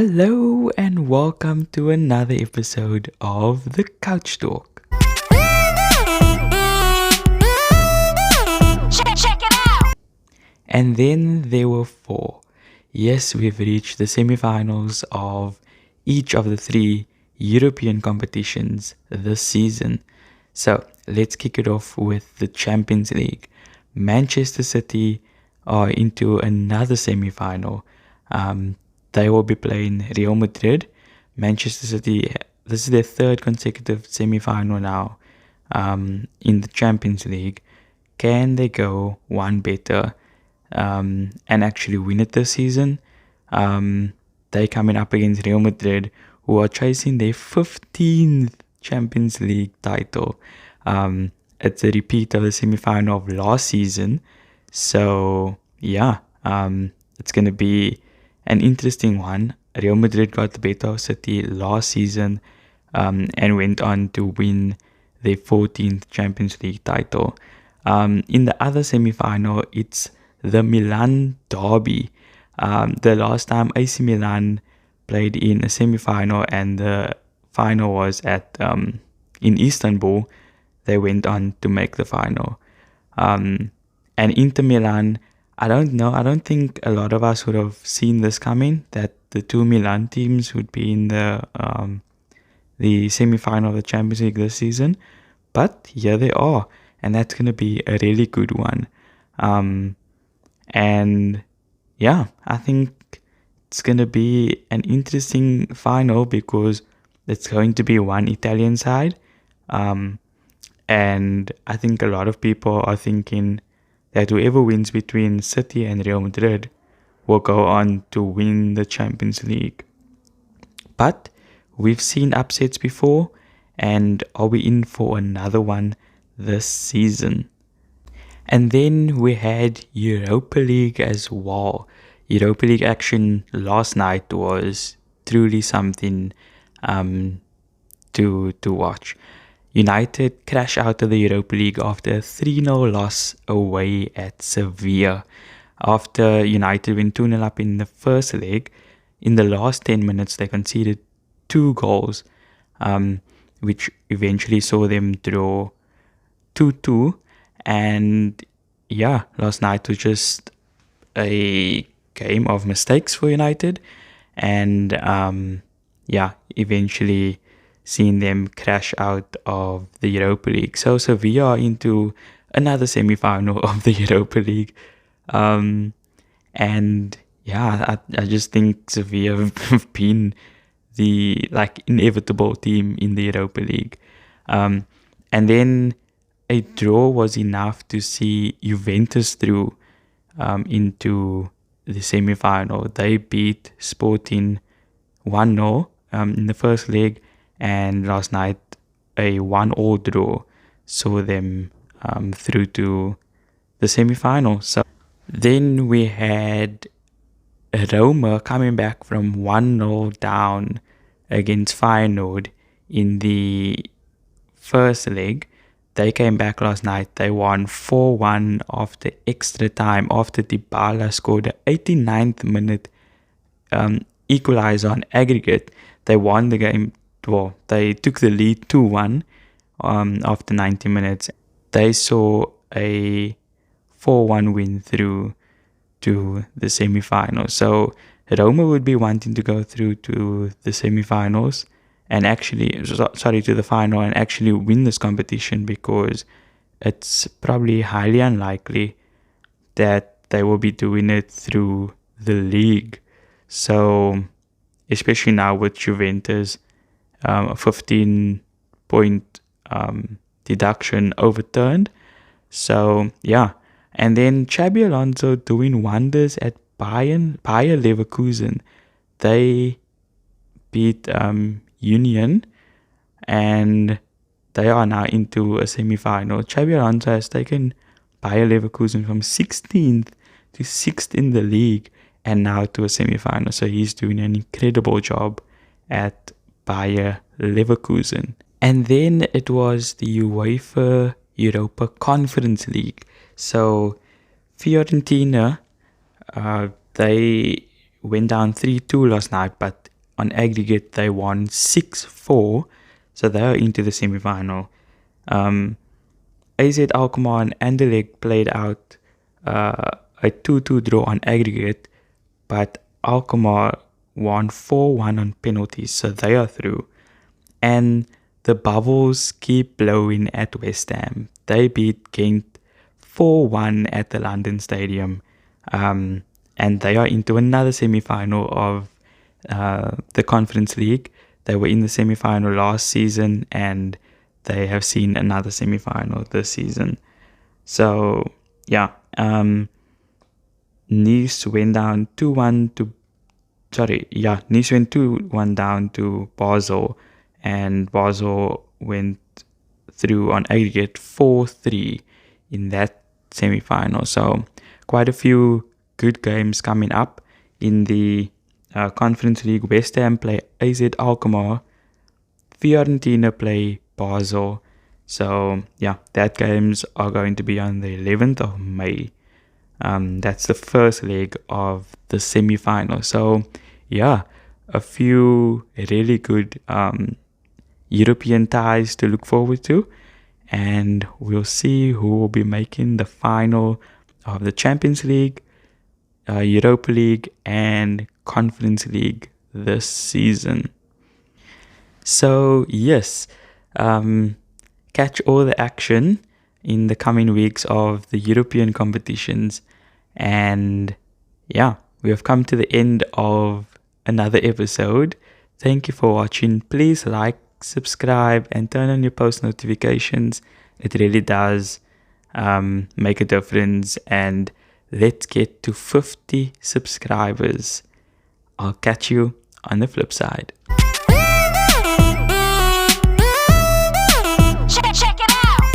Hello and welcome to another episode of the Couch Talk. Check it out! And then there were four. Yes, we've reached the semi-finals of each of the three European competitions this season. So let's kick it off with the Champions League. Manchester City are into another semi-final. They will be playing Real Madrid. Manchester City, this is their third consecutive semi-final now in the Champions League. Can they go one better and actually win it this season? They're coming up against Real Madrid, who are chasing their 15th Champions League title. It's a repeat of the semi-final of last season. So, it's going to be an interesting one. Real Madrid got the better of City last season and went on to win their 14th Champions League title. In the other semi-final, it's the Milan Derby. The last time AC Milan played in a semi-final and the final was at in Istanbul, they went on to make the final. And Inter Milan, I don't think a lot of us would have seen this coming, that the two Milan teams would be in the semi-final of the Champions League this season. But here they are, and that's going to be a really good one. I think it's going to be an interesting final because it's going to be one Italian side. And I think a lot of people are thinking that whoever wins between City and Real Madrid will go on to win the Champions League. But we've seen upsets before, and are we in for another one this season? And then we had Europa League as well. Europa League action last night was truly something to watch. United crash out of the Europa League after a 3-0 loss away at Sevilla. After United went 2-0 up in the first leg, in the last 10 minutes they conceded 2 goals, which eventually saw them draw 2-2. And last night was just a game of mistakes for United, and eventually seeing them crash out of the Europa League. So Sevilla are into another semi-final of the Europa League. I just think Sevilla have been the inevitable team in the Europa League. And then a draw was enough to see Juventus through into the semi-final. They beat Sporting 1-0 in the first leg, and last night a 1-1 draw saw them through to the semi-final. So then we had Roma coming back from 1-0 down against Feyenoord in the first leg. They came back last night. They won 4-1 after extra time, after Dybala scored the 89th minute equalizer on aggregate. They won the game. Well, they took the lead 2-1 after 90 minutes. They saw a 4-1 win through to the semi-finals. So Roma would be wanting to go through to the semi-finals and to the final and actually win this competition, because it's probably highly unlikely that they will be doing it through the league. So especially now with Juventus, a 15-point deduction overturned. So and then Xabi Alonso doing wonders at Bayer Leverkusen. They beat Union, and they are now into a semi-final. Xabi Alonso has taken Bayer Leverkusen from 16th to 6th in the league and now to a semi-final. So he's doing an incredible job at Bayer Leverkusen. And then it was the UEFA Europa Conference League. So Fiorentina, they went down 3-2 last night, but on aggregate, they won 6-4, so they are into the semi-final. AZ Alkmaar and Anderlecht played out a 2-2 draw on aggregate, but Alkmaar won 4-1 on penalties, so they are through. And the bubbles keep blowing at West Ham. They beat Ghent 4-1 at the London Stadium, and they are into another semi-final of the Conference League. They were in the semi-final last season, and they have seen another semi-final this season. So, yeah, Nice went down 2-1 to... Nice went 2-1 down to Basel, and Basel went through on aggregate 4-3 in that semi-final. So, quite a few good games coming up in the Conference League. West Ham play AZ Alkmaar, Fiorentina play Basel. So yeah, that games are going to be on the 11th of May. That's the first leg of the semi-final. So yeah, a few really good European ties to look forward to, and we'll see who will be making the final of the Champions League, Europa League, and Conference League this season. So yes, catch all the action in the coming weeks of the European competitions. And yeah, we have come to the end of another episode. Thank you for watching. Please like, subscribe, and turn on your post notifications. It really does make a difference. And let's get to 50 subscribers. I'll catch you on the flip side.